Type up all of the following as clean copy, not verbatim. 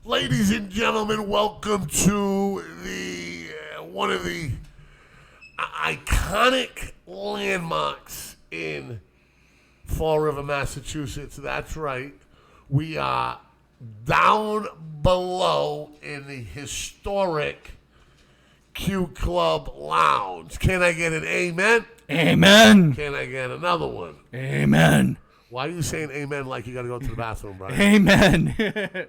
Ladies and gentlemen, welcome to the one of the iconic landmarks in Fall River, Massachusetts. That's right. We are down below in the historic Q Club Lounge. Can I get an amen? Amen. Can I get another one? Amen. Why are you saying amen like you got to go to the bathroom, Brian? Amen.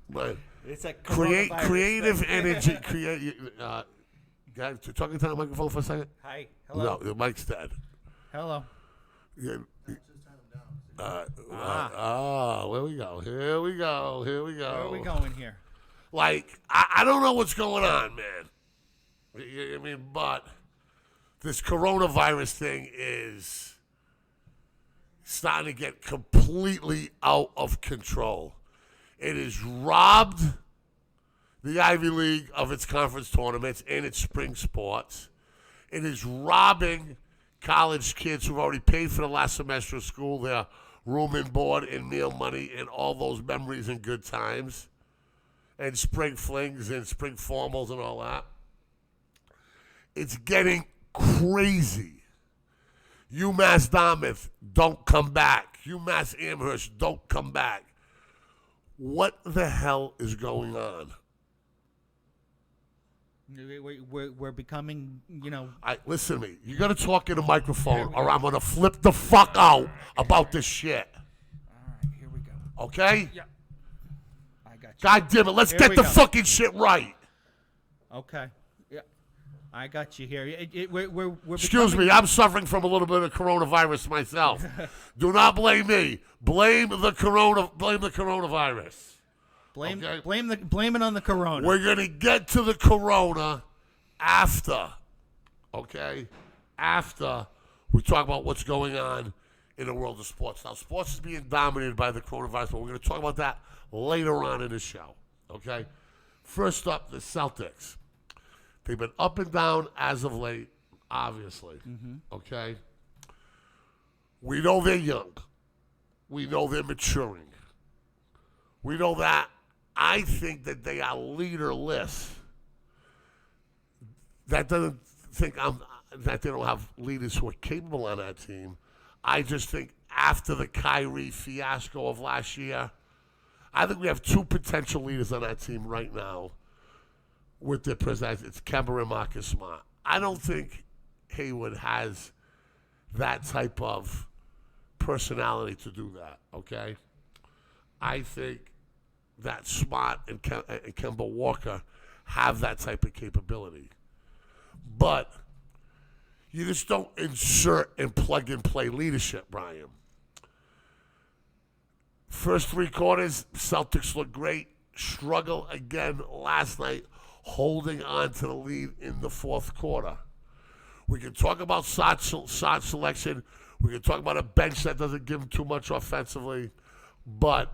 But It's like creative energy. Guys, talking to the microphone for a second. Hi. Hello. No, the mic's dead. Hello. Yeah. Here we go. Here we go. Here we go. Where are we going here? Like, I don't know what's going on, man. I mean, but this coronavirus thing is starting to get completely out of control. It has robbed the Ivy League of its conference tournaments and its spring sports. It is robbing college kids who've already paid for the last semester of school their room and board and meal money and all those memories and good times and spring flings and spring formals and all that. It's getting crazy. UMass Dartmouth, don't come back. UMass Amherst, don't come back. What the hell is going on? We're becoming, Listen to me. You got to talk in a microphone or I'm going to flip the fuck out about this shit. All right, here we go. Okay? Yeah. I got you. God damn it. Let's Here get we the go. fucking shit right. Okay. Yeah. I got you here. We're Excuse becoming- me. I'm suffering from a little bit of coronavirus myself. Do not blame me. Blame the coronavirus. Blame Okay. blame it on the corona. We're going to get to the corona after, okay? After we talk about what's going on in the world of sports. Now, sports is being dominated by the coronavirus, but we're going to talk about that later on in the show, okay? First up, the Celtics. They've been up and down as of late, obviously, okay? We know they're young. We know they're maturing. We know that. I think that they are leaderless. That doesn't think that they don't have leaders who are capable on that team. I just think after the Kyrie fiasco of last year, I think we have two potential leaders on that team right now with their presence. It's Kemba and Marcus Smart. I don't think Hayward has that type of personality to do that, okay? I think that Smart and Kemba Walker have that type of capability. But you just don't insert and plug and play leadership, Brian. First three quarters, Celtics look great. Struggle again last night, holding on to the lead in the fourth quarter. We can talk about shot selection. We can talk about a bench that doesn't give them too much offensively. But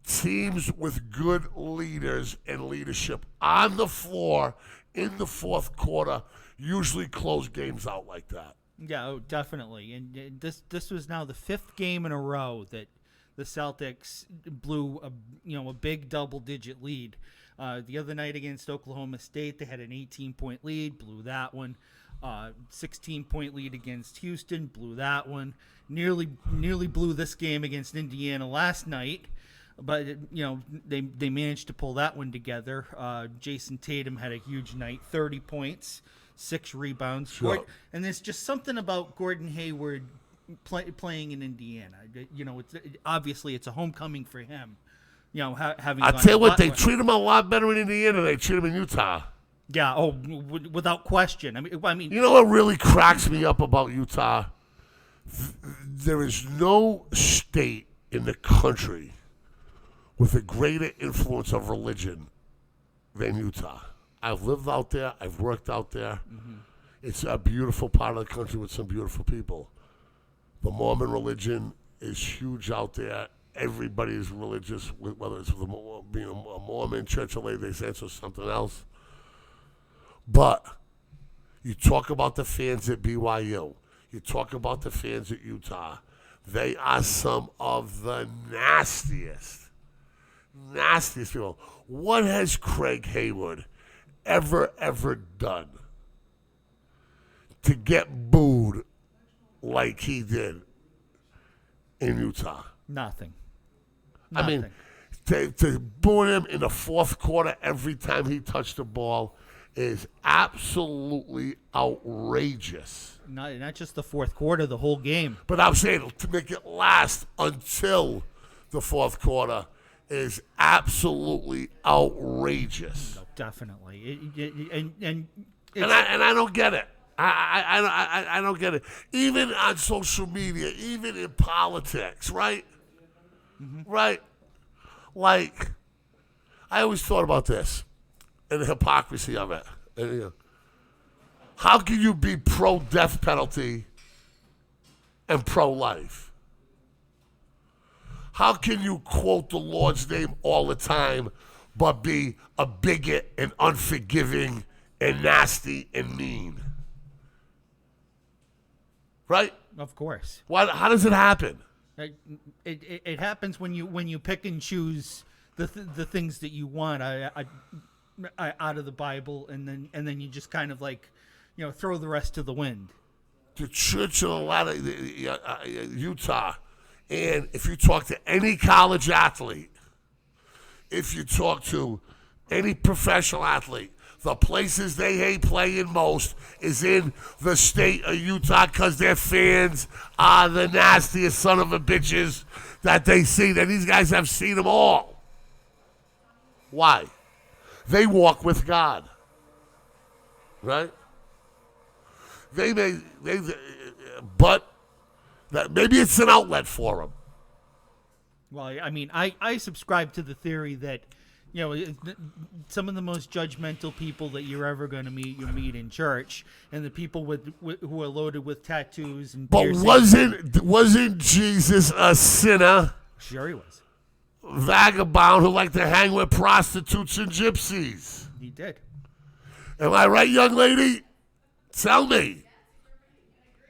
teams with good leaders and leadership on the floor in the fourth quarter usually close games out like that. Yeah, definitely. And this was now the fifth game in a row that the Celtics blew a big double-digit lead. The other night against Oklahoma State, they had an 18-point lead, blew that one. 16-point lead against Houston, blew that one. Nearly blew this game against Indiana last night. But, they managed to pull that one together. Jason Tatum had a huge night, 30 points, 6 rebounds. Sure. And there's just something about Gordon Hayward playing in Indiana. Obviously it's a homecoming for him. Having I'll gone tell you to what, they Butler. treat him a lot better in Indiana than they treat him in Utah. Yeah, without question. I mean, You know what really cracks me up about Utah? There is no state in the country with a greater influence of religion than Utah. I've lived out there. I've worked out there. Mm-hmm. It's a beautiful part of the country with some beautiful people. The Mormon religion is huge out there. Everybody is religious, whether it's being a Mormon, Church of Latter-day Saints, or something else. But you talk about the fans at BYU. You talk about the fans at Utah. They are some of the nastiest nastiest people. What has Craig Hayward ever done to get booed like he did in Utah? Nothing. I mean, to boo him in the fourth quarter every time he touched the ball is absolutely outrageous. Not just the fourth quarter, the whole game. But I'm saying to make it last until the fourth quarter is absolutely outrageous. No, definitely. And I don't get it. I don't get it. Even on social media, even in politics, right? Mm-hmm. Right? Like, I always thought about this and the hypocrisy of it. And, you know, how can you be pro-death penalty and pro-life? How can you quote the Lord's name all the time but be a bigot and unforgiving and nasty and mean? Right? Of course. Why? How does it happen? It happens when you pick and choose the things that you want out of the Bible, and then you just kind of like, you know, throw the rest to the wind. The church in a lot of Utah, and if you talk to any college athlete, if you talk to any professional athlete, the places they hate playing most is in the state of Utah because their fans are the nastiest son of a bitches that they see. That these guys have seen them all. Why? They walk with God. Right? But that maybe it's an outlet for them. Well, I mean, I subscribe to the theory that, you know, some of the most judgmental people that you're ever going to meet, you meet in church, and the people who are loaded with tattoos and but piercings. wasn't Jesus a sinner? Sure he was. Vagabond who liked to hang with prostitutes and gypsies. He did. Am I right, young lady? Tell me.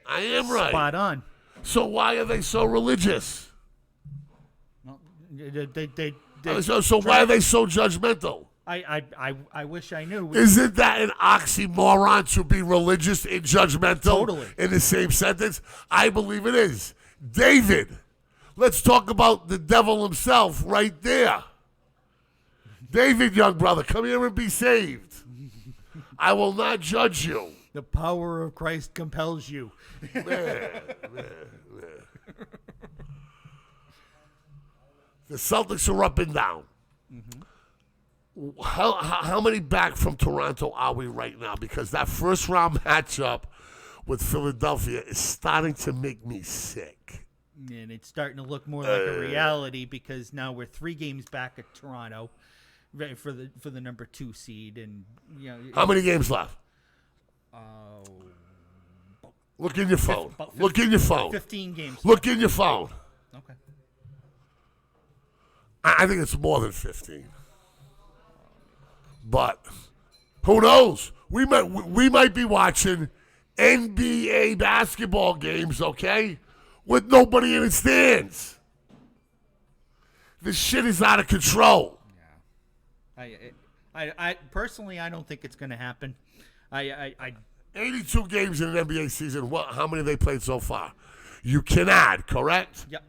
I am right. Spot on. So why are they so religious? Well, they So why are they so judgmental? I wish I knew. Isn't that an oxymoron to be religious and judgmental Totally. in the same sentence? I believe it is. David, let's talk about the devil himself right there. David, young brother, come here and be saved. I will not judge you. The power of Christ compels you. The Celtics are up and down. Mm-hmm. How many back from Toronto are we right now? Because that first round matchup with Philadelphia is starting to make me sick. And it's starting to look more like a reality because now we're 3 games back at Toronto for the number 2 seed. And you know, how many games left? Look in your phone. Look in your phone. 15 games. Look in your phone. Okay. I think it's more than 15. But who knows? We might be watching NBA basketball games, okay, with nobody in the stands. This shit is out of control. Yeah. I personally, I don't think it's going to happen. I 82 games in an NBA season. How many have they played so far? You can add, correct? Yep.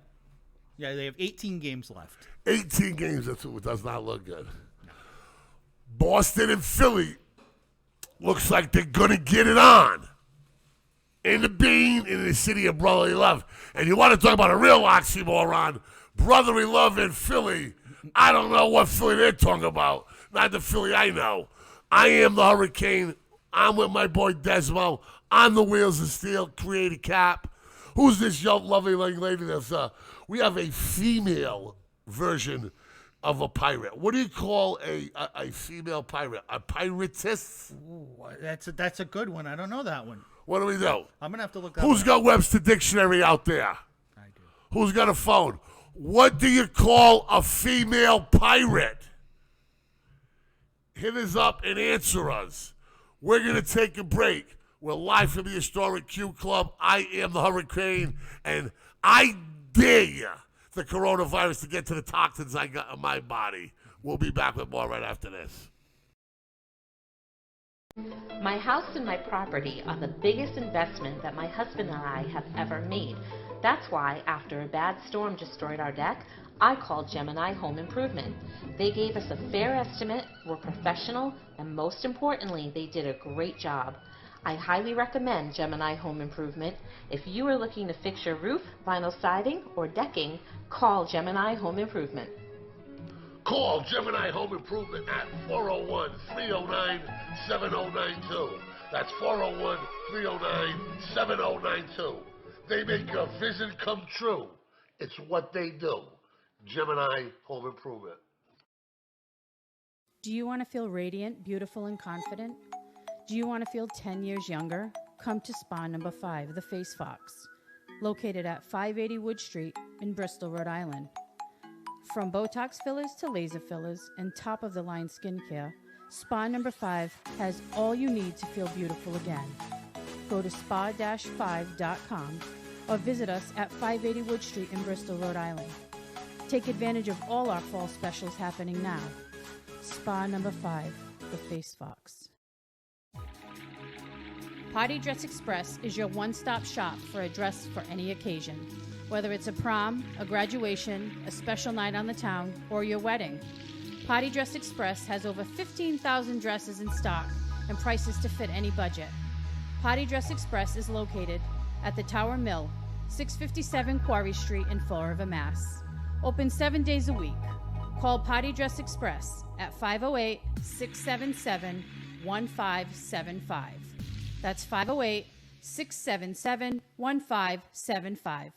Yeah, they have 18 games left. 18 games. It does not look good. No. Boston and Philly looks like they're going to get it on. In the Bean, in the city of brotherly love. And you want to talk about a real oxymoron, brotherly love in Philly. I don't know what Philly they're talking about. Not the Philly I know. I am the Hurricane. I'm with my boy Desmo. On the Wheels of Steel, Creative Cap. Who's this young, lovely young lady that's, we have a female version of a pirate. What do you call a female pirate? A piratess? Ooh, that's a good one. I don't know that one. What do we do? I'm going to have to look that Who's got Webster Dictionary out there? I do. Who's got a phone? What do you call a female pirate? Hit us up and answer us. We're going to take a break. We're live from the Historic Q Club. I am the Hurricane, and I dare you the coronavirus to get to the toxins I got in my body. We'll be back with more right after this. My house and my property are the biggest investment that my husband and I have ever made. That's why, after a bad storm destroyed our deck, I called Gemini Home Improvement. They gave us a fair estimate, were professional, and most importantly, they did a great job. I highly recommend Gemini Home Improvement. If you are looking to fix your roof, vinyl siding, or decking, call Gemini Home Improvement. Call Gemini Home Improvement at 401-309-7092. That's 401-309-7092. They make your vision come true. It's what they do. Gemini Home Improvement. Do you want to feel radiant, beautiful, and confident? Do you want to feel 10 years younger? Come to Spa Number 5, The Face Fox, located at 580 Wood Street in Bristol, Rhode Island. From Botox fillers to laser fillers and top-of-the-line skincare, Spa Number 5 has all you need to feel beautiful again. Go to spa-5.com or visit us at 580 Wood Street in Bristol, Rhode Island. Take advantage of all our fall specials happening now. Spa Number 5, The Face Fox. Party Dress Express is your one-stop shop for a dress for any occasion. Whether it's a prom, a graduation, a special night on the town, or your wedding. Party Dress Express has over 15,000 dresses in stock and prices to fit any budget. Party Dress Express is located at the Tower Mill, 657 Quarry Street in Fall River, Mass. Open 7 days a week. Call Party Dress Express at 508-677-1575. That's 508-677-1575.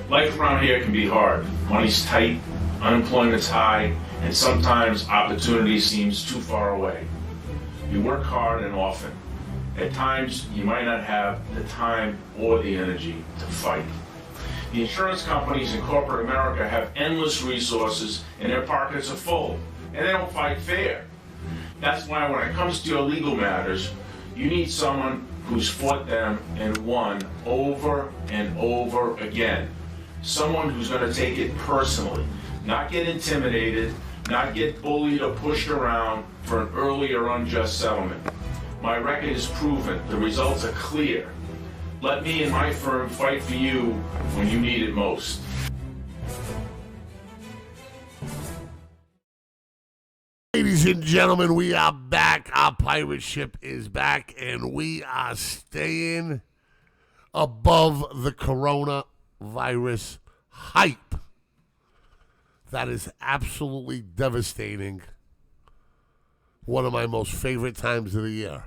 Life around here can be hard. Money's tight, unemployment's high, and sometimes opportunity seems too far away. You work hard and often. At times, you might not have the time or the energy to fight. The insurance companies in corporate America have endless resources and their pockets are full, and they don't fight fair. That's why when it comes to your legal matters, you need someone who's fought them and won over and over again. Someone who's going to take it personally, not get intimidated, not get bullied or pushed around for an early or unjust settlement. My record is proven. The results are clear. Let me and my firm fight for you when you need it most. Ladies and gentlemen, we are back. Our pirate ship is back, and we are staying above the coronavirus hype that is absolutely devastating. One of my most favorite times of the year.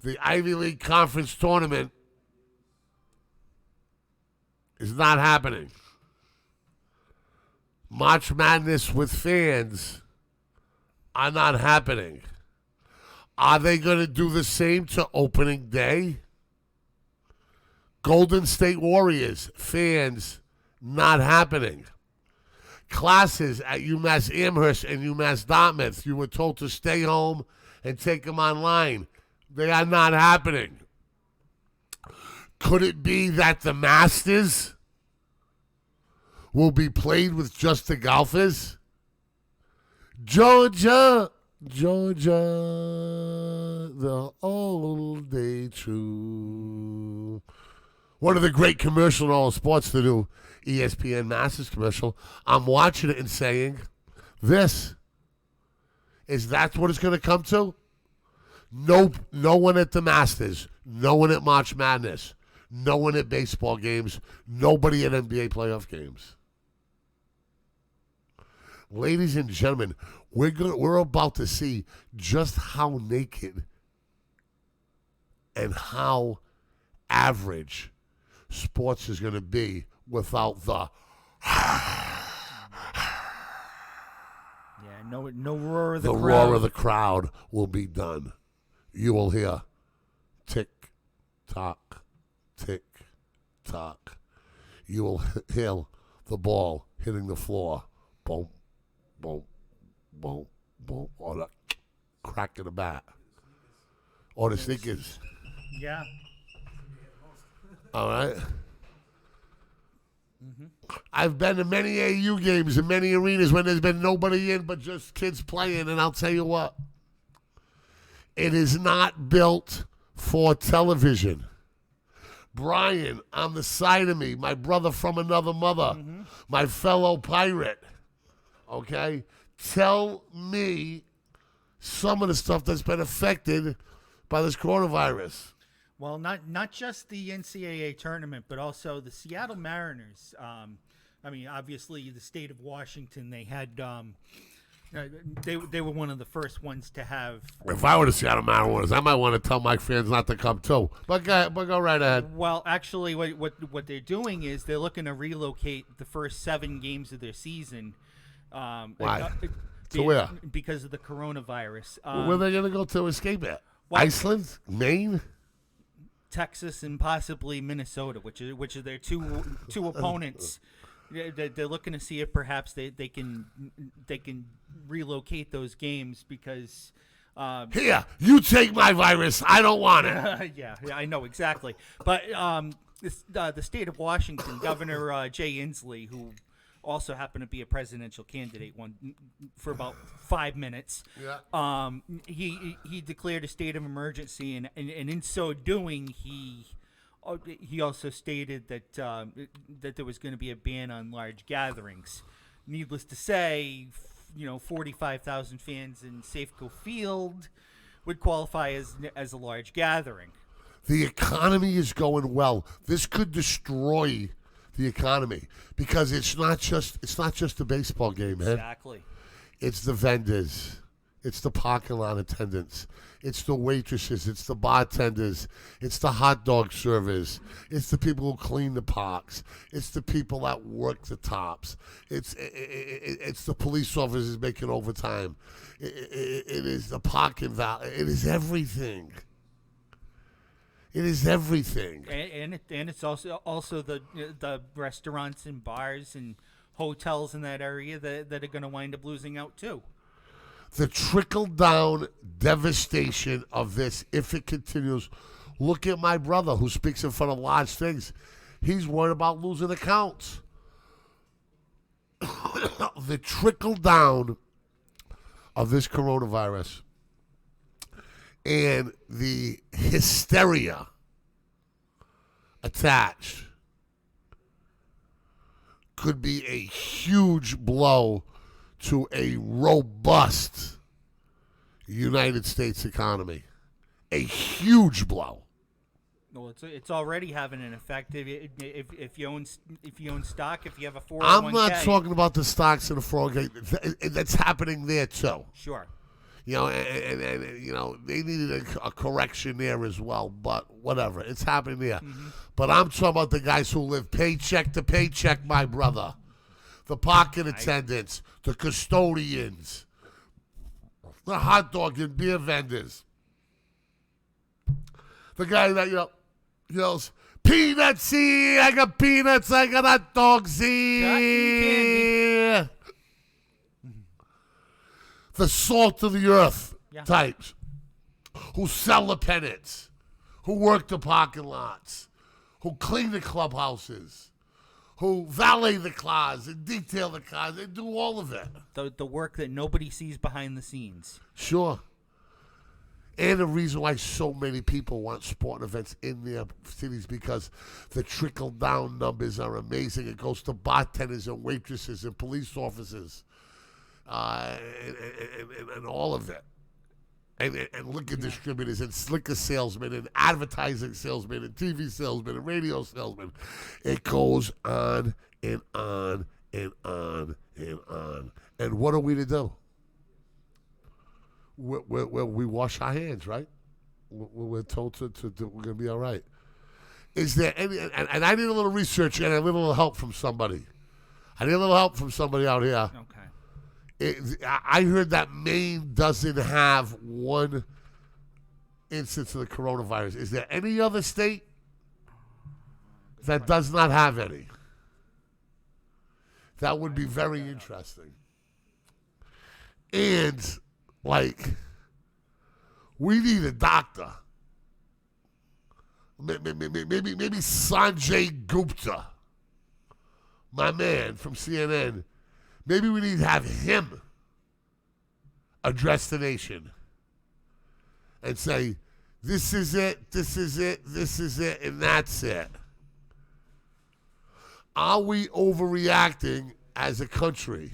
The Ivy League Conference Tournament is not happening. March Madness with fans are not happening. Are they going to do the same to opening day? Golden State Warriors, fans, not happening. Classes at UMass Amherst and UMass Dartmouth, you were told to stay home and take them online. They are not happening. Could it be that the Masters will be played with just the golfers? Georgia, Georgia, the old day true. One of the great commercials in all of sports, the new ESPN Masters commercial. I'm watching it and saying, that's what it's going to come to? No one at the Masters, no one at March Madness, no one at baseball games, nobody at NBA playoff games. Ladies and gentlemen, we're about to see just how naked and how average sports is going to be without the no roar of the crowd. roar of the crowd will be done. You will hear tick, tock, tick, tock. You will hear the ball hitting the floor. Boom, boom, boom, boom. Or the crack of the bat. Or the sneakers. Yeah. All right? I've been to many AU games in many arenas when there's been nobody in but just kids playing, and I'll tell you what. It is not built for television. Brian, on the side of me, my brother from another mother, my fellow pirate, okay? Tell me some of the stuff that's been affected by this coronavirus. Well, not just the NCAA tournament, but also the Seattle Mariners. I mean, obviously, the state of Washington, they had they were one of the first ones to have. If I were the Seattle Mariners, I might want to tell my fans not to come too. But go right ahead. Well, actually, what they're doing is they're looking to relocate the first 7 games of their season. Why? To where? Because of the coronavirus. Where are they going to go to escape it? well- Iceland? Maine? Texas and possibly Minnesota, which are their two opponents. They're looking to see if perhaps they can relocate those games because. Here, you take my virus. I don't want it. Yeah, I know exactly. But the state of Washington, Governor Jay Inslee, who also happened to be a presidential candidate for about 5 minutes. Yeah. He declared a state of emergency, and in so doing, he also stated that that there was going to be a ban on large gatherings. Needless to say, 45,000 fans in Safeco Field would qualify as a large gathering. The economy is going well. This could destroy the economy because it's not just a baseball game, man. Exactly. It's the vendors, it's the parking lot attendants, it's the waitresses, it's the bartenders, it's the hot dog servers, it's the people who clean the parks, it's the people that work the tops, it's the police officers making overtime, it is the parking value, it is everything. It is everything. And it's also the restaurants and bars and hotels in that area that are going to wind up losing out too. The trickle-down devastation of this, if it continues. Look at my brother who speaks in front of large things. He's worried about losing accounts. The trickle-down of this coronavirus and the hysteria attached could be a huge blow to a robust United States economy. A huge blow. Well, it's already having an effect. If you own stock, if you have a 401k. I'm not talking about the stocks in the 401k. That's happening there too. Sure. And they needed a correction there as well, but whatever. It's happening there. Mm-hmm. But I'm talking about the guys who live paycheck to paycheck, my brother. The parking attendants, the custodians, the hot dog and beer vendors. The guy that, yells, peanuts here, I got peanuts, I got hot dogs here. The salt of the earth types who sell the pennants, who work the parking lots, who clean the clubhouses, who valet the cars and detail the cars. They do all of it. The work that nobody sees behind the scenes. Sure. And the reason why so many people want sporting events in their cities because the trickle-down numbers are amazing. It goes to bartenders and waitresses and police officers. And all of it, and liquor distributors and liquor salesmen and advertising salesmen and TV salesmen and radio salesmen. It goes on and on and on and on. And what are we to do? We wash our hands, right? We're told to do. We're gonna be all right. Is there any? And I need a little research and I need a little help from somebody. I need a little help from somebody out here. Okay. I heard that Maine doesn't have one instance of the coronavirus. Is there any other state that does not have any. That would be very interesting. And, like, we need a doctor. Maybe Sanjay Gupta, my man from CNN. Maybe we need to have him address the nation and say, this is it, this is it, this is it, and that's it. Are we overreacting as a country?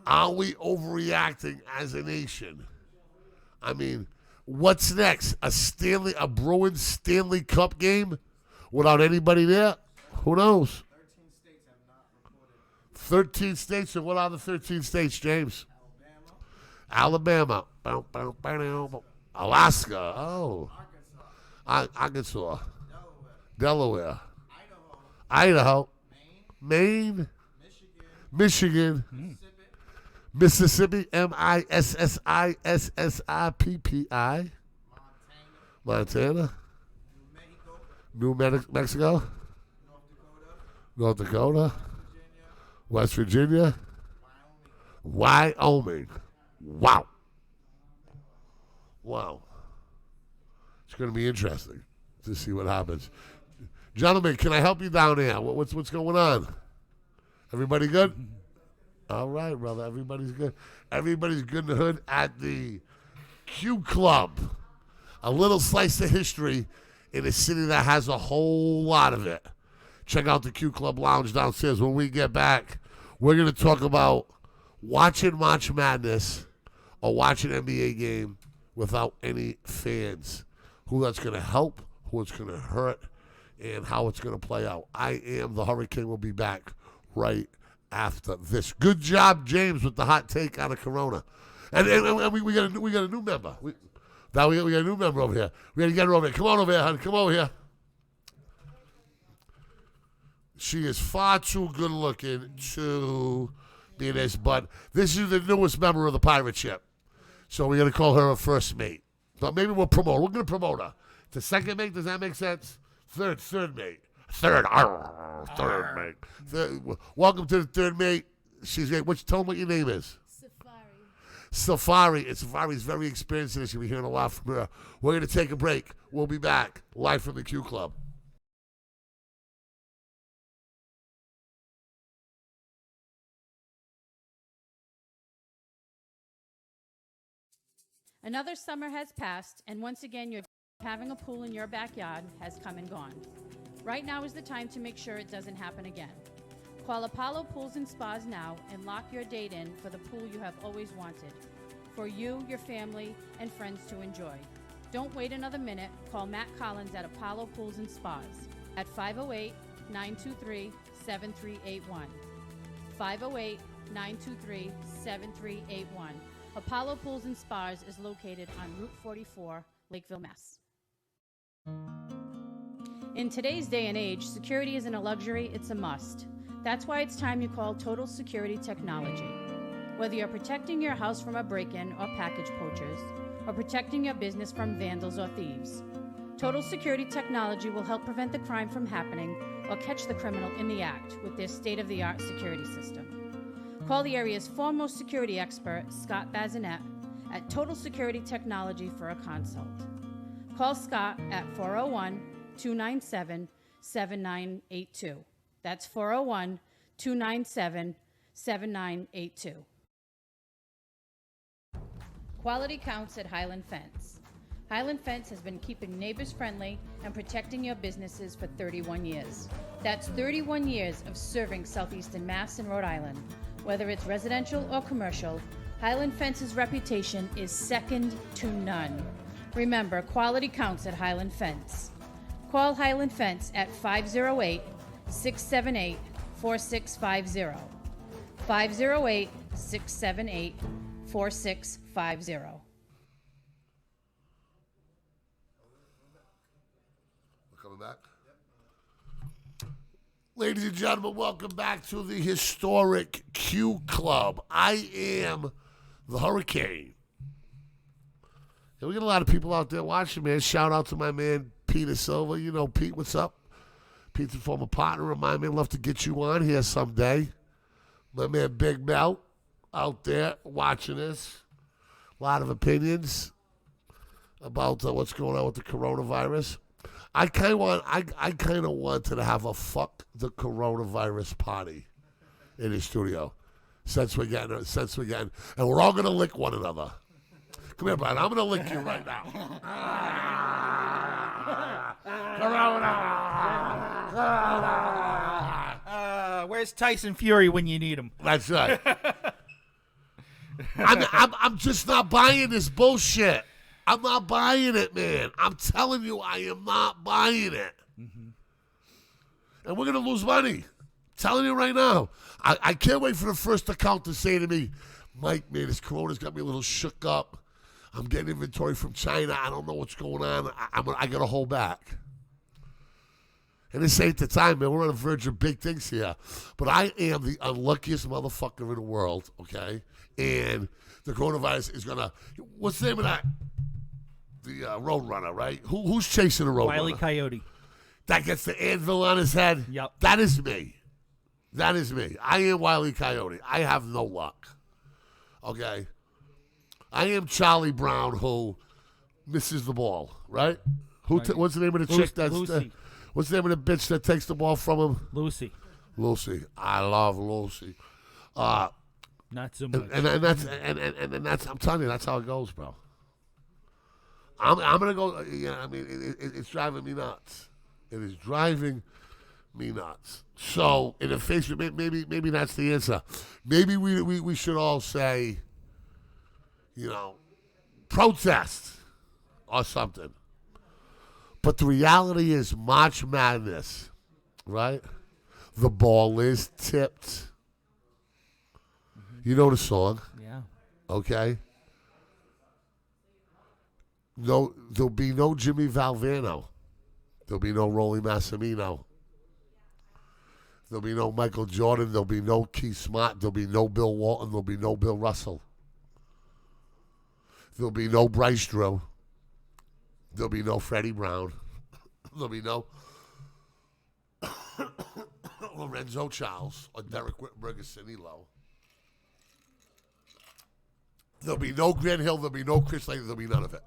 Are we overreacting as a nation? I mean, what's next? A Bruins Stanley Cup game without anybody there? Who knows? 13 states, and what are the 13 states, James? Alabama. Alaska. Oh. Arkansas. Delaware. Idaho. Maine. Michigan. Mississippi. Mississippi. Montana. New Mexico. North Dakota. West Virginia. Wyoming. Wow. It's going to be interesting to see what happens. Gentlemen, can I help you down there? What's going on? Everybody good? All right, brother. Everybody's good. Everybody's good in the hood at the Q Club. A little slice of history in a city that has a whole lot of it. Check out the Q Club Lounge downstairs. When we get back, we're going to talk about watching March Madness or watching an NBA game without any fans. Who that's going to help, who it's going to hurt, and how it's going to play out. I am the Hurricane. Will be back right after this. Good job, James, with the hot take on a Corona. And we got a new member. We got a new member over here. We got to get her over here. Come on over here, honey. Come over here. She is far too good looking to be this, but this is the newest member of the pirate ship. So we're going to call her a first mate. So maybe we'll promote her. We're going to promote her to second mate. Does that make sense? Third mate. Third mate. Welcome to the third mate. She's great. Tell them what your name is. Safari. Safari's very experienced in this. You'll be hearing a lot from her. We're going to take a break. We'll be back live from the Q Club. Another summer has passed, and once again, your having a pool in your backyard has come and gone. Right now is the time to make sure it doesn't happen again. Call Apollo Pools and Spas now and lock your date in for the pool you have always wanted, for you, your family, and friends to enjoy. Don't wait another minute. Call Matt Collins at Apollo Pools and Spas at 508-923-7381. 508-923-7381. Apollo Pools and Spas is located on Route 44, Lakeville, Mass. In today's day and age, security isn't a luxury, it's a must. That's why it's time you call Total Security Technology. Whether you're protecting your house from a break-in or package poachers, or protecting your business from vandals or thieves, Total Security Technology will help prevent the crime from happening or catch the criminal in the act with their state-of-the-art security system. Call the area's foremost security expert, Scott Bazinet, at Total Security Technology for a consult. Call Scott at 401-297-7982. That's 401-297-7982. Quality counts at Highland Fence. Highland Fence has been keeping neighbors friendly and protecting your businesses for 31 years. That's 31 years of serving Southeastern Mass and Rhode Island. Whether it's residential or commercial, Highland Fence's reputation is second to none. Remember, quality counts at Highland Fence. Call Highland Fence at 508-678-4650. 508-678-4650. We're coming back. Ladies and gentlemen, welcome back to the historic Q Club. I am the Hurricane. And we got a lot of people out there watching, man. Shout out to my man Peter Silva. You know, Pete, what's up? Pete's a former partner of mine. I'd love to get you on here someday. My man Big Mel out there watching this. A lot of opinions about what's going on with the coronavirus. I kind of wanted to have a fuck the coronavirus party in the studio since we're getting, and we're all gonna lick one another. Come here, Brian. I'm gonna lick you right now. Corona. Where's Tyson Fury when you need him? That's right. I'm just not buying this bullshit. I'm not buying it, man. I'm telling you, I am not buying it. Mm-hmm. And we're going to lose money. I'm telling you right now. I can't wait for the first account to say to me, Mike, man, this corona's got me a little shook up. I'm getting inventory from China. I don't know what's going on. I got to hold back. And this ain't the time, man. We're on the verge of big things here. But I am the unluckiest motherfucker in the world, okay? And the coronavirus is going to... What's the name of that? The Roadrunner, right? Who's chasing the Roadrunner? Wile E. Coyote. That gets the anvil on his head? Yep. That is me. That is me. I am Wile E. Coyote. I have no luck. Okay? I am Charlie Brown who misses the ball, right? What's the name of the chick that's... Lucy. What's the name of the bitch that takes the ball from him? Lucy. Lucy. I love Lucy. Not so much. And that's I'm telling you, that's how it goes, bro. I'm gonna go. Yeah, I mean, it's driving me nuts. It is driving me nuts. So, in the face of maybe that's the answer. Maybe we should all say, you know, protest or something. But the reality is March Madness, right? The ball is tipped. Mm-hmm. You know the song. Yeah. Okay? No, there'll be no Jimmy Valvano. There'll be no Rolly Massimino. There'll be no Michael Jordan. There'll be no Keith Smart. There'll be no Bill Walton. There'll be no Bill Russell. There'll be no Bryce Drew. There'll be no Freddie Brown. There'll be no Lorenzo Charles or Derek Whitberg or Sidney Lowe. There'll be no Grant Hill. There'll be no Chris Slater. There'll be none of it.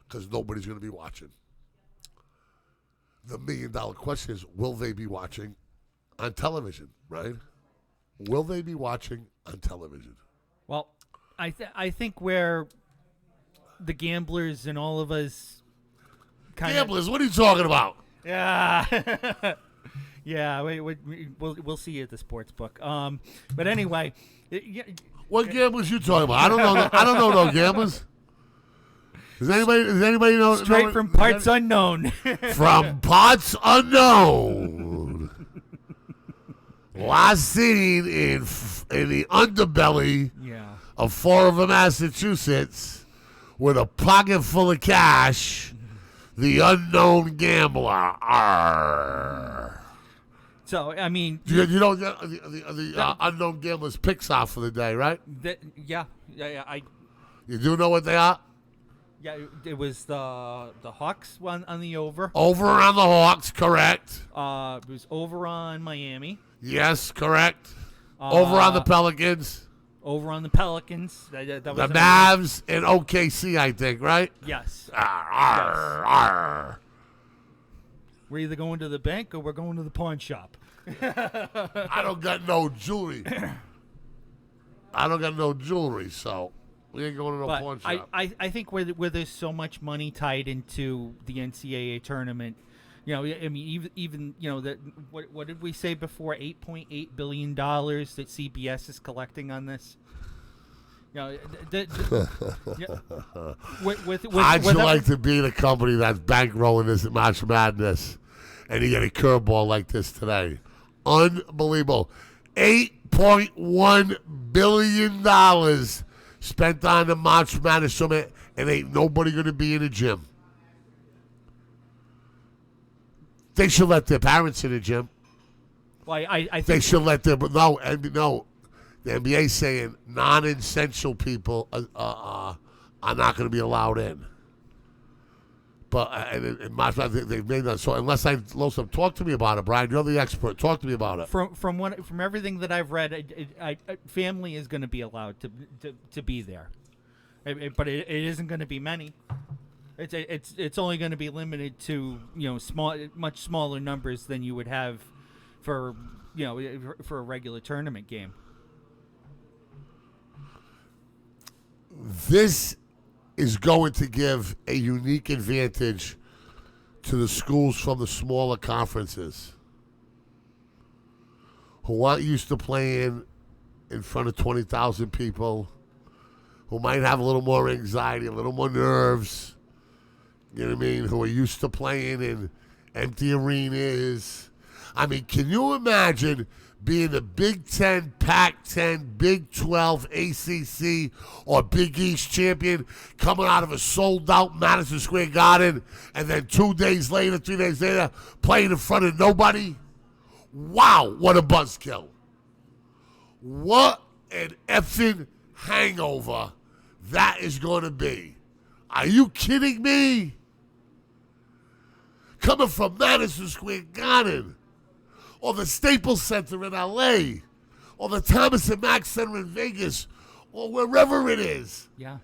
Because nobody's going to be watching. The $1 million question is, will they be watching on television, right? Will they be watching on television? Well, I think where the gamblers and all of us gamblers, what are you talking about? Yeah. Yeah, we'll see you at the sports book. But anyway, what gamblers you talking about? I don't know. I don't know no gamblers. Does anybody know? Straight from parts unknown. From parts unknown. Last seen in the underbelly of Fall River, Massachusetts, with a pocket full of cash. The unknown gambler. Arr. So, I mean... You know the unknown gambler's picks off for the day, right? Yeah. You do know what they are? Yeah, it was the Hawks one on the over. Over on the Hawks, correct. It was over on Miami. Yes, correct. Over on the Pelicans. Over on the Pelicans. That was the Mavs and OKC, I think, right? Yes. Arr. We're either going to the bank or we're going to the pawn shop. I don't got no jewelry. So we ain't going to no pawn shop. I think where there's so much money tied into the NCAA tournament, you know, I mean, even you know, that what did we say before? $8.8 billion that CBS is collecting on this. You know, How'd you like to be the company that's bankrolling this March Madness, and you get a curveball like this today? Unbelievable. $8.1 billion spent on the March Madness Summit, and ain't nobody going to be in the gym. They should let their parents in the gym. Well, I think they should let their no. The NBA saying non-essential people are not going to be allowed in. But in March, they've made that. So unless I know some, talk to me about it, Brian. You're the expert. Talk to me about it. From everything that I've read, family is going to be allowed to be there, but it isn't going to be many. It's only going to be limited to much smaller numbers than you would have for for a regular tournament game. This is going to give a unique advantage to the schools from the smaller conferences who aren't used to playing in front of 20,000 people, who might have a little more anxiety, a little more nerves, you know what I mean, who are used to playing in empty arenas. I mean, can you imagine being the Big 10, Pac-10, Big 12, ACC, or Big East champion, coming out of a sold-out Madison Square Garden, and then 2 days later, 3 days later, playing in front of nobody? Wow, what a buzzkill. What an effing hangover that is going to be. Are you kidding me? Coming from Madison Square Garden, or the Staples Center in L.A., or the Thomas and Mack Center in Vegas, or wherever it is. Yeah.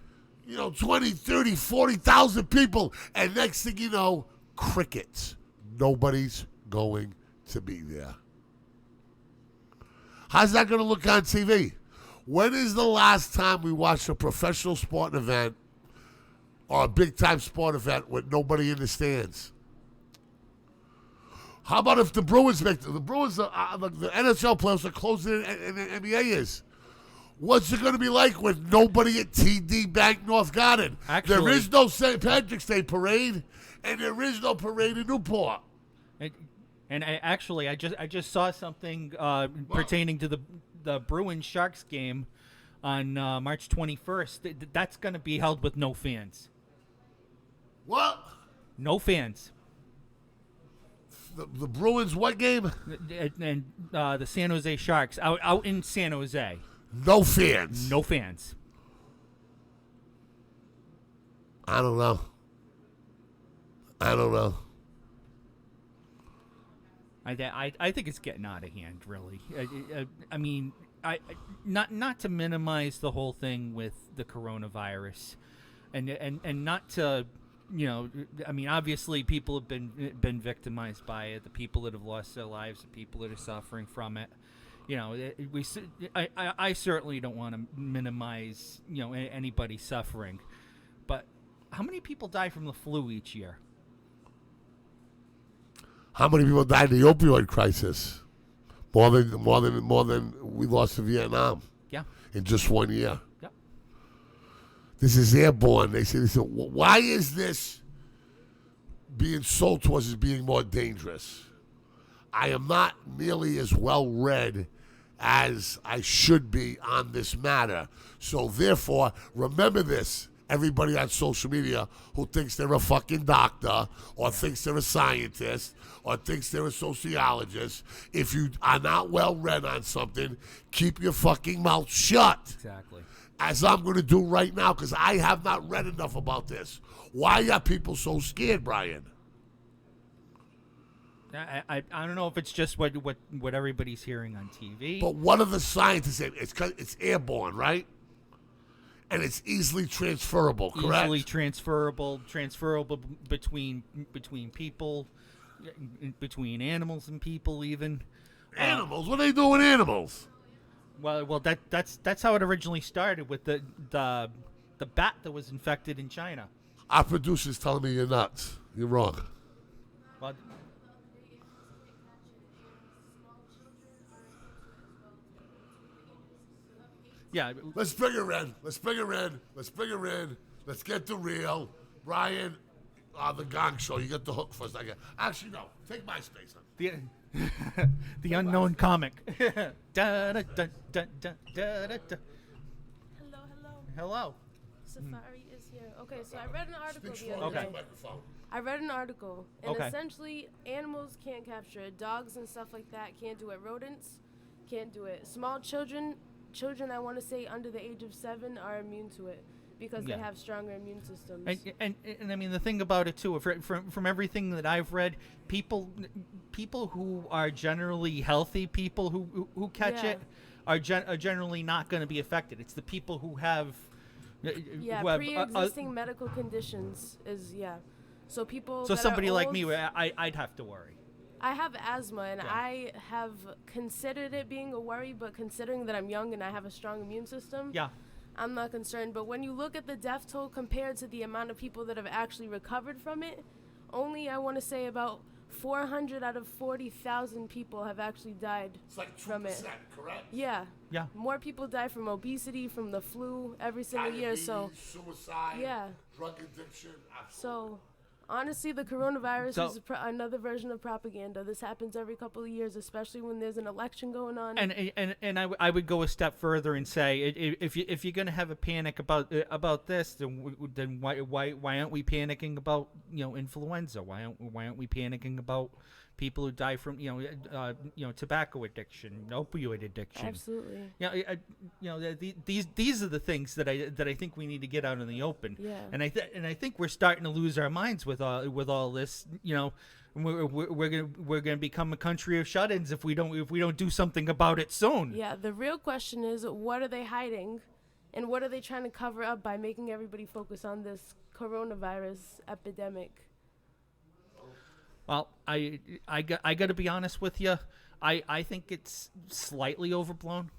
20, 30, 40,000 people. And next thing you know, crickets. Nobody's going to be there. How's that going to look on TV? When is the last time we watched a professional sporting event or a big-time sport event with nobody in the stands? How about if the Bruins make the Bruins, the NHL players are closing and the NBA is? What's it going to be like with nobody at TD Bank North Garden? Actually, there is no St. Patrick's Day parade, and there is no parade in Newport. And I just saw something pertaining to the Bruins Sharks game on March 21st. That's going to be held with no fans. What? No fans. The Bruins what game? And the San Jose Sharks out in San Jose. No fans. No fans. I don't know. I think it's getting out of hand, really. I mean, not to minimize the whole thing with the coronavirus, and not to, I mean, obviously people have been victimized by it. The people that have lost their lives, the people that are suffering from it. I certainly don't want to minimize anybody's suffering, but how many people die from the flu each year? How many people died in the opioid crisis? More than we lost in Vietnam. Yeah. In just 1 year. Yep. This is airborne. They said, why is this being sold to us as being more dangerous? I am not nearly as well read as I should be on this matter. So therefore, remember this. Everybody on social media who thinks they're a fucking doctor or thinks they're a scientist or thinks they're a sociologist, if you are not well read on something, keep your fucking mouth shut. Exactly. As I'm going to do right now, because I have not read enough about this. Why are people so scared, Brian? I don't know if it's just what everybody's hearing on TV. But what are the scientists saying? It's airborne, right? And it's easily transferable, correct? Easily transferable between people, between animals and people, even. Animals? What do they do with animals? Well, that's how it originally started with the bat that was infected in China. Our producer's telling me you're nuts. You're wrong. Well, yeah. Let's bring her in. Let's get the real. Brian, the Gong Show. You get the hook first. Actually, no. Take my space. The unknown comic. Da, da, da, da, da, da, da. Hello. Safari is here. Okay, so I read an article the other Okay. day. I read an article, and Okay. essentially, animals can't capture it. Dogs and stuff like that can't do it. Rodents can't do it. Small children, I want to say under the age of 7, are immune to it. because Yeah. they have stronger immune systems. And I mean the thing about it too, from everything that I've read, people who are generally healthy, people who catch Yeah. it, are generally not going to be affected. It's the people who have Yeah, who have, pre-existing medical conditions is So people. so that are somebody like old- me, I'd have to worry. I have asthma, and Yeah. I have considered it being a worry, but considering that I'm young and I have a strong immune system, Yeah. I'm not concerned. But when you look at the death toll compared to the amount of people that have actually recovered from it, only I want to say about 400 out of 40,000 people have actually died It's like 2%, from it. correct? Yeah. Yeah. More people die from obesity, from the flu every single year. So, Diabetes, suicide, Yeah. drug addiction. Absolutely. so honestly, the coronavirus So- is another version of propaganda. This happens every couple of years, especially when there's an election going on. And I would go a step further and say if you're going to have a panic about this, then why aren't we panicking about influenza? Why aren't we panicking about people who die from tobacco addiction, opioid addiction? Absolutely. These are the things that I think we need to get out in the open. Yeah. And I think we're starting to lose our minds with all this. We're gonna become a country of shut-ins if we don't do something about it soon. Yeah, the real question is, what are they hiding? And what are they trying to cover up by making everybody focus on this coronavirus epidemic? Well, I got to be honest with you. I think it's slightly overblown.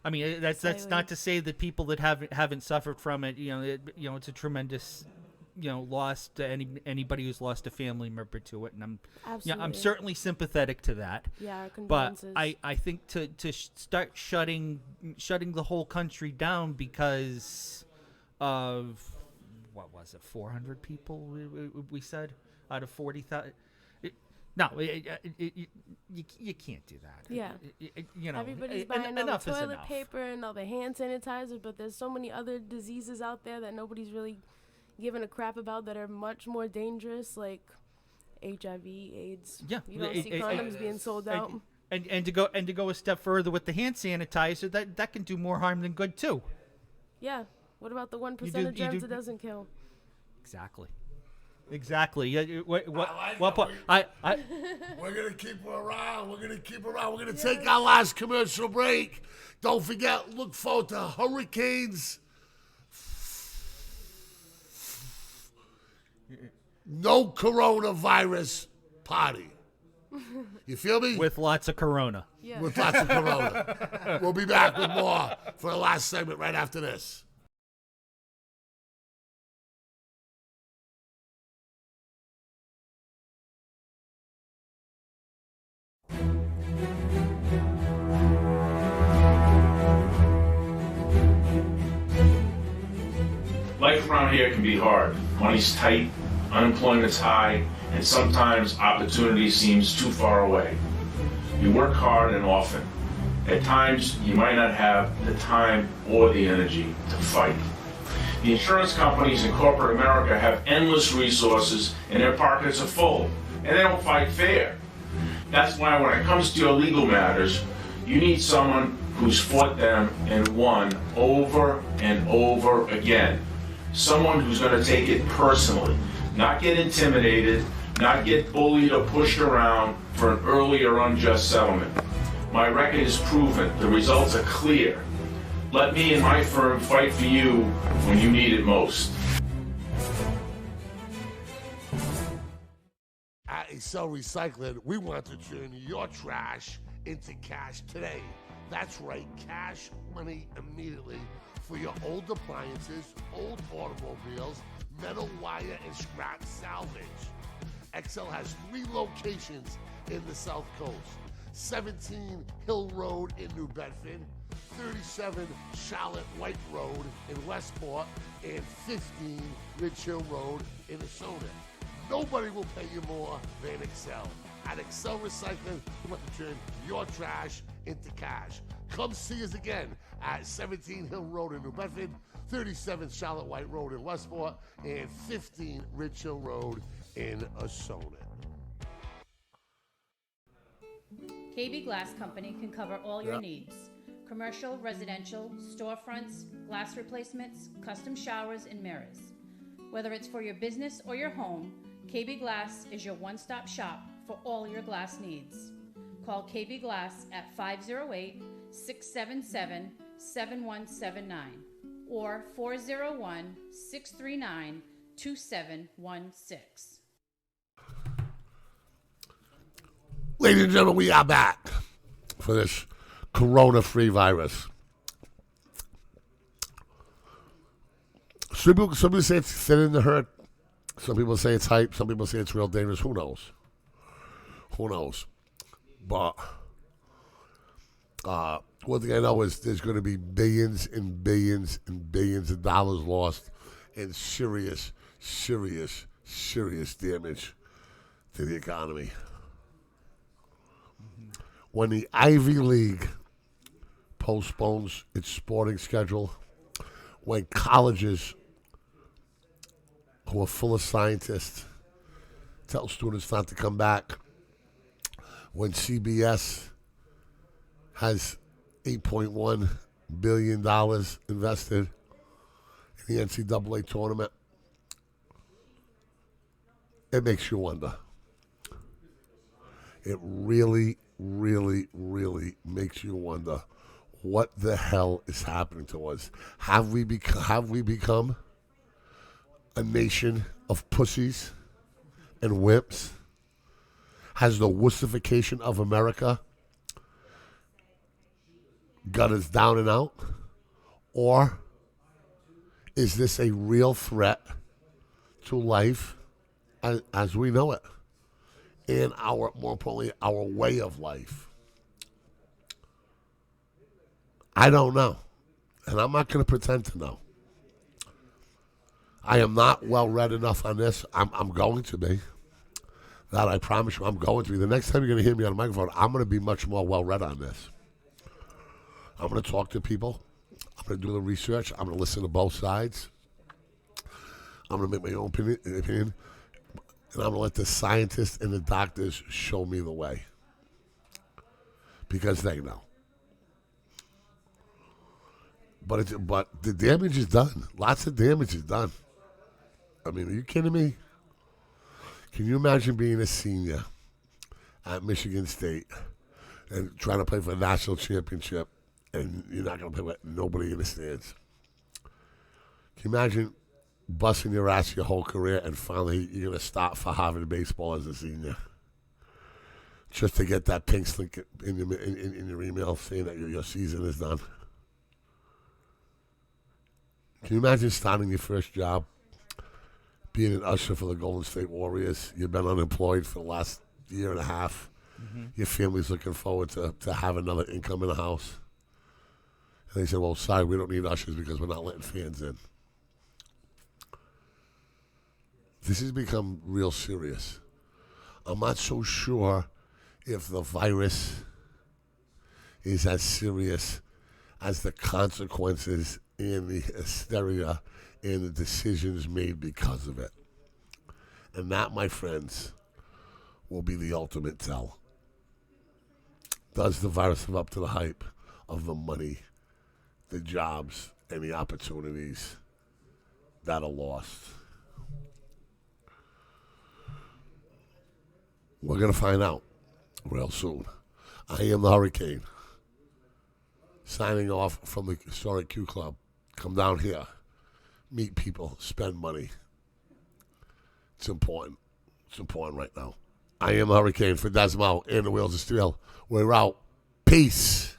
I mean, that's Slightly. not to say that people that haven't suffered from it, it's a tremendous, loss to anybody who's lost a family member to it, and I'm Absolutely. certainly sympathetic to that. Yeah, our But condolences. I think to start shutting the whole country down because of what was it, 400 people we said out of 40,000. No, you can't do that. Yeah. Everybody's buying all the enough is toilet enough. paper and all the hand sanitizer, but there's so many other diseases out there that nobody's really giving a crap about that are much more dangerous, like HIV, AIDS. Yeah, You don't see condoms being sold out. And to go a step further with the hand sanitizer, that can do more harm than good too. Yeah. What about the 1% do- of you germs do- it doesn't kill? Exactly. Yeah. What like what that. point? We're going to keep her around. We're going to take our last commercial break. Don't forget, look forward to hurricanes. No coronavirus party. You feel me? with lots of corona. Yeah. With lots of corona. We'll be back with more for the last segment right after this. Life around here can be hard. Money's tight, unemployment's high, and sometimes opportunity seems too far away. You work hard and often. At times, you might not have the time or the energy to fight. The insurance companies in corporate America have endless resources and their pockets are full, and they don't fight fair. That's why when it comes to your legal matters, you need someone who's fought them and won over and over again. Someone who's going to take it personally, not get intimidated, not get bullied or pushed around for an early or unjust settlement. My record is proven. The results are clear. Let me and my firm fight for you when you need it most. At Excel Recycling, we want to turn your trash into cash today. That's right, cash money immediately for your old appliances, old automobiles, metal wire, and scrap salvage. Excel has 3 locations in the South Coast. 17 Hill Road in New Bedford, 37 Charlotte White Road in Westport, and 15 Ridge Hill Road in Asona. Nobody will pay you more than Excel. At Excel Recycling, we want to turn your trash into cash. Come see us again at 17 Hill Road in New Bedford, 37 Charlotte White Road in Westport, and 15 Ridge Hill Road in Asona. KB Glass Company can cover all your needs. commercial, residential, storefronts, glass replacements, custom showers, and mirrors. Whether it's for your business or your home, KB Glass is your one-stop shop for all your glass needs. Call KB Glass at 508-677-7179 or 401-639-2716. Ladies and gentlemen, we are back for this corona-free virus. Some people say it's thin in the herd. Some people say it's hype. Some people say it's real dangerous. Who knows? Who knows? But one thing I know is there's going to be billions and billions and billions of dollars lost and serious, serious, serious damage to the economy. When the Ivy League postpones its sporting schedule, when colleges who are full of scientists tell students not to come back, when CBS has $8.1 billion invested in the NCAA tournament, it makes you wonder. It really, really, really makes you wonder what the hell is happening to us. Have we become a nation of pussies and wimps? Has the wussification of America got us down and out? Or is this a real threat to life as we know it? And more importantly, our way of life. I don't know. And I'm not going to pretend to know. I am not well read enough on this. I'm going to be. That I promise you I'm going to be. The next time you're going to hear me on a microphone, I'm going to be much more well read on this. I'm going to talk to people. I'm going to do the research. I'm going to listen to both sides. I'm going to make my own opinion. And I'm going to let the scientists and the doctors show me the way. Because they know. But the damage is done. Lots of damage is done. I mean, are you kidding me? Can you imagine being a senior at Michigan State and trying to play for a national championship and you're not going to play with nobody in the stands? Can you imagine busting your ass your whole career and finally you're going to stop for Harvard baseball as a senior just to get that pink slip in your email saying that your season is done? Can you imagine starting your first job, being an usher for the Golden State Warriors? You've been unemployed for the last year and a half. Mm-hmm. Your family's looking forward to have another income in the house. And they said, well, sorry, we don't need ushers because we're not letting fans in. This has become real serious. I'm not so sure if the virus is as serious as the consequences and the hysteria and the decisions made because of it. And that, my friends, will be the ultimate tell. Does the virus live up to the hype of the money, the jobs, and the opportunities that are lost? We're going to find out real soon. I am the Hurricane, signing off from the historic Q Club. Come down here, meet people, spend money. It's important. It's important right now. I am the Hurricane for Desmo and the Wheels of Steel. We're out. Peace.